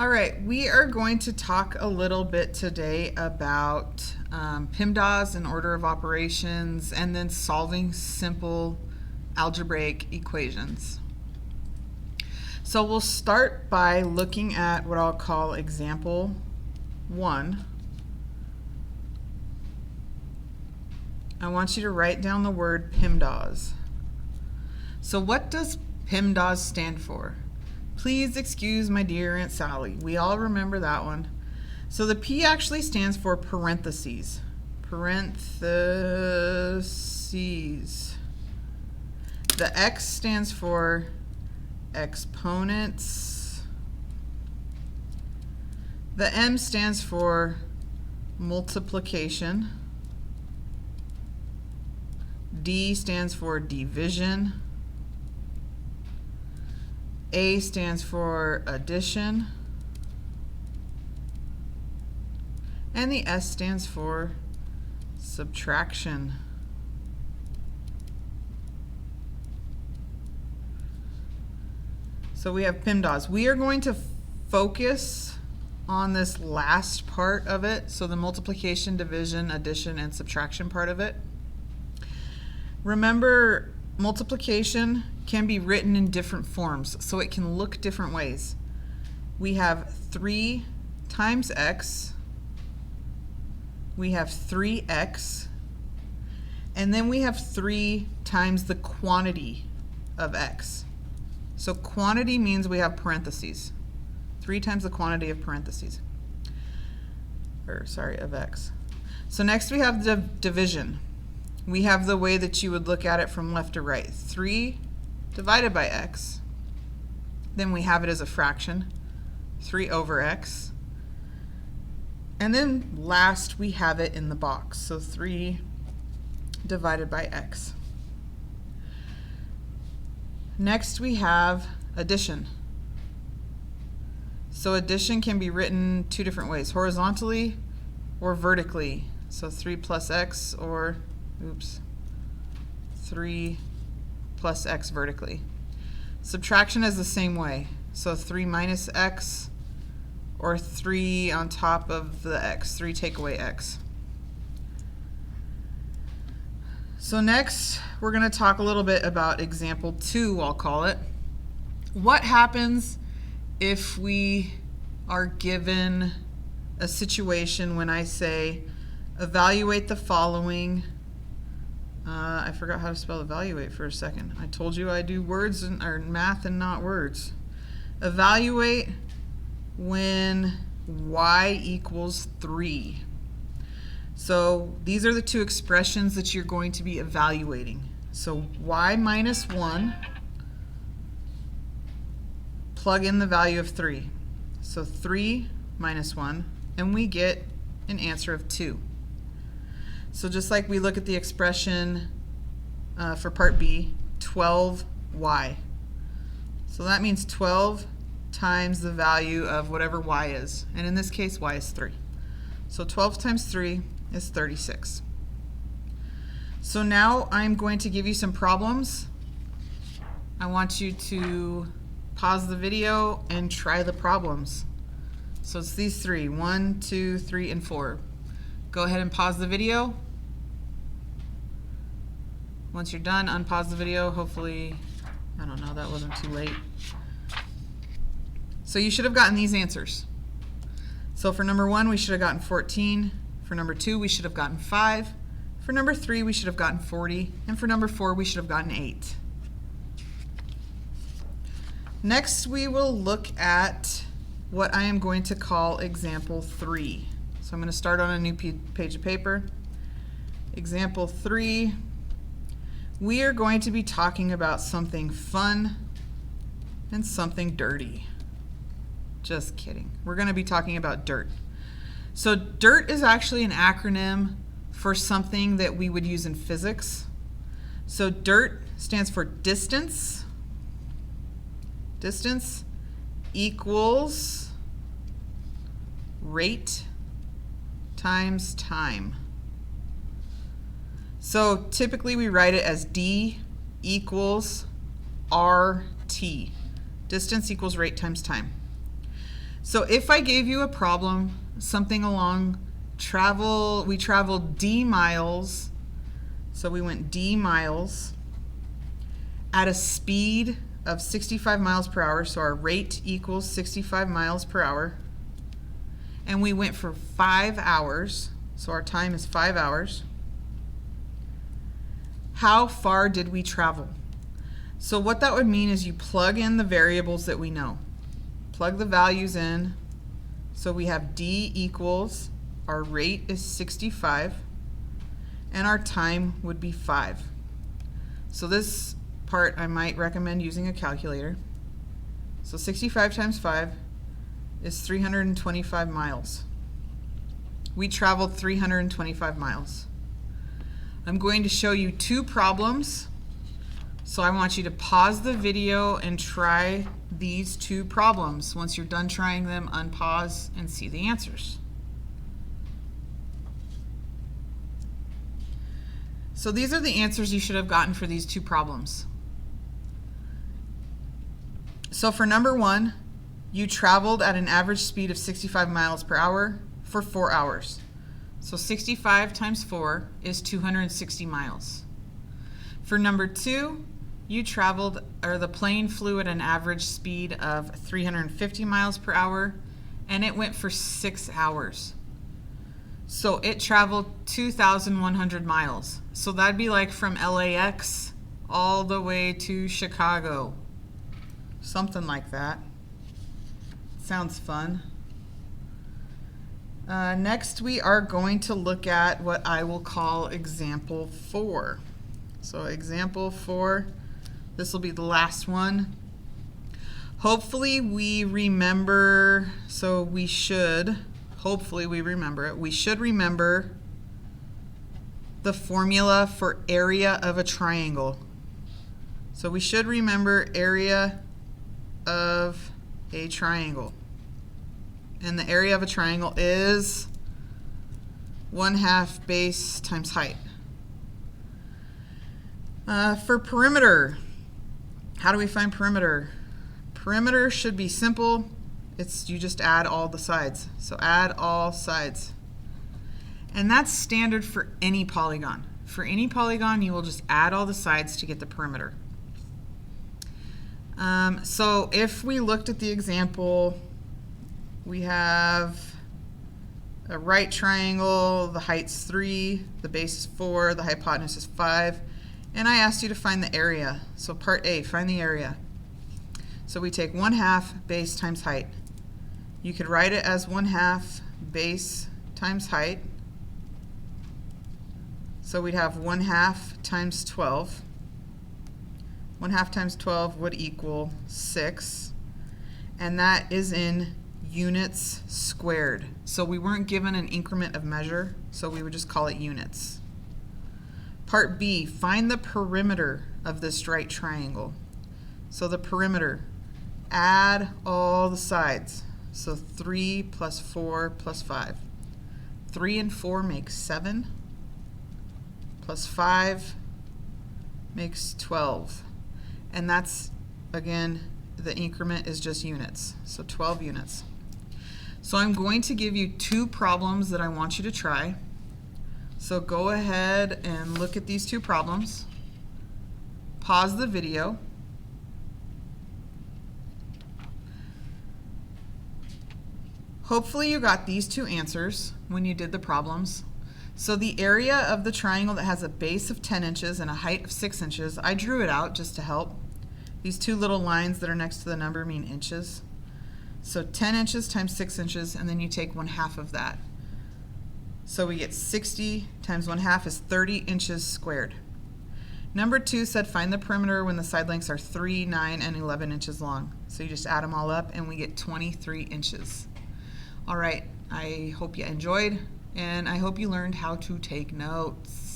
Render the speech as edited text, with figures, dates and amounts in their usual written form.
All right, we are going to talk a little bit today about PIMDAS and order of operations, and then solving simple algebraic equations. So we'll start by looking at what I'll call example 1. I want you to write down the word PIMDAS. So what does PIMDAS stand for? Please excuse my dear Aunt Sally. We all remember that one. So the P actually stands for parentheses. Parentheses. The X stands for exponents. The M stands for multiplication. D stands for division. A stands for addition. And the S stands for subtraction. So we have PIMDAS. We are going to focus on this last part of it, so the multiplication, division, addition, and subtraction part of it. Remember, multiplication can be written in different forms, so it can look different ways. We have 3 times x, we have 3x, and then we have 3 times the quantity of x. So quantity means we have parentheses. 3 times the quantity of parentheses. Of x. So next we have the division. We have the way that you would look at it from left to right. 3 divided by x. Then we have it as a fraction. 3 over x. And then last we have it in the box. So 3 divided by x. Next we have addition. So addition can be written 2 different ways, horizontally or vertically. So 3 plus x or 3 plus x vertically. Subtraction is the same way. So 3 minus x or 3 on top of the x. 3 take away x. So next, we're going to talk a little bit about example 2, I'll call it. What happens if we are given a situation when I say, evaluate the following. I forgot how to spell evaluate for a second. I told you I do words or math and not words. Evaluate when y equals 3. So these are the 2 expressions that you're going to be evaluating. So y minus 1, plug in the value of 3. So 3 minus 1, and we get an answer of 2. So just like we look at the expression for part B, 12y. So that means 12 times the value of whatever y is. And in this case, y is 3. So 12 times 3 is 36. So now I'm going to give you some problems. I want you to pause the video and try the problems. So it's these 3, 1, 2, 3, and 4. Go ahead and pause the video. Once you're done, unpause the video. Hopefully, I don't know, that wasn't too late. So you should have gotten these answers. So for number 1, we should have gotten 14. For number 2, we should have gotten 5. For number 3, we should have gotten 40. And for number 4, we should have gotten 8. Next, we will look at what I am going to call example 3. So I'm going to start on a new page of paper. Example 3, we are going to be talking about something fun and something dirty. Just kidding. We're going to be talking about dirt. So dirt is actually an acronym for something that we would use in physics. So dirt stands for distance. Distance equals rate times time. So typically we write it as D equals RT. Distance equals rate times time. So if I gave you a problem, something along we traveled d miles, so we went d miles at a speed of 65 miles per hour, so our rate equals 65 miles per hour, and we went for 5 hours, so our time is 5 hours. How far did we travel? So what that would mean is you plug in the variables that we know. Plug the values in. So we have d equals, our rate is 65, and our time would be 5. So this part I might recommend using a calculator. So 65 times 5 is 325 miles. We traveled 325 miles. I'm going to show you 2 problems. So I want you to pause the video and try these 2 problems. Once you're done trying them, unpause and see the answers. So these are the answers you should have gotten for these 2 problems. So for number 1, you traveled at an average speed of 65 miles per hour for 4 hours. So 65 times 4 is 260 miles. For number 2, the plane flew at an average speed of 350 miles per hour, and it went for 6 hours. So it traveled 2,100 miles. So that'd be like from LAX all the way to Chicago. Something like that. Sounds fun. Next, we are going to look at what I will call example 4. So example 4, this will be the last one. Hopefully we remember, hopefully we remember it. We should remember the formula for area of a triangle. So we should remember area of a triangle. And the area of a triangle is 1/2 base times height. For perimeter, how do we find perimeter? Perimeter should be simple. You just add all the sides. So add all sides. And that's standard for any polygon. For any polygon, you will just add all the sides to get the perimeter. So if we looked at the example, we have a right triangle, the height's 3, the base is 4, the hypotenuse is 5, and I asked you to find the area. So part A, find the area. So we take 1/2 base times height. You could write it as 1/2 base times height. So we'd have 1/2 times 12. 1/2 times 12 would equal 6, and that is in units squared. So we weren't given an increment of measure, so we would just call it units. Part B, find the perimeter of this right triangle. So the perimeter, add all the sides. So 3 plus 4 plus 5. 3 and 4 makes 7, plus 5 makes 12. And that's, again, the increment is just units, so 12 units. So I'm going to give you 2 problems that I want you to try. So go ahead and look at these 2 problems. Pause the video. Hopefully you got these 2 answers when you did the problems. So the area of the triangle that has a base of 10 inches and a height of 6 inches, I drew it out just to help. These 2 little lines that are next to the number mean inches. So 10 inches times 6 inches, and then you take 1/2 of that. So we get 60 times 1/2 is 30 inches squared. Number 2 said find the perimeter when the side lengths are 3, 9, and 11 inches long. So you just add them all up, and we get 23 inches. All right, I hope you enjoyed, and I hope you learned how to take notes.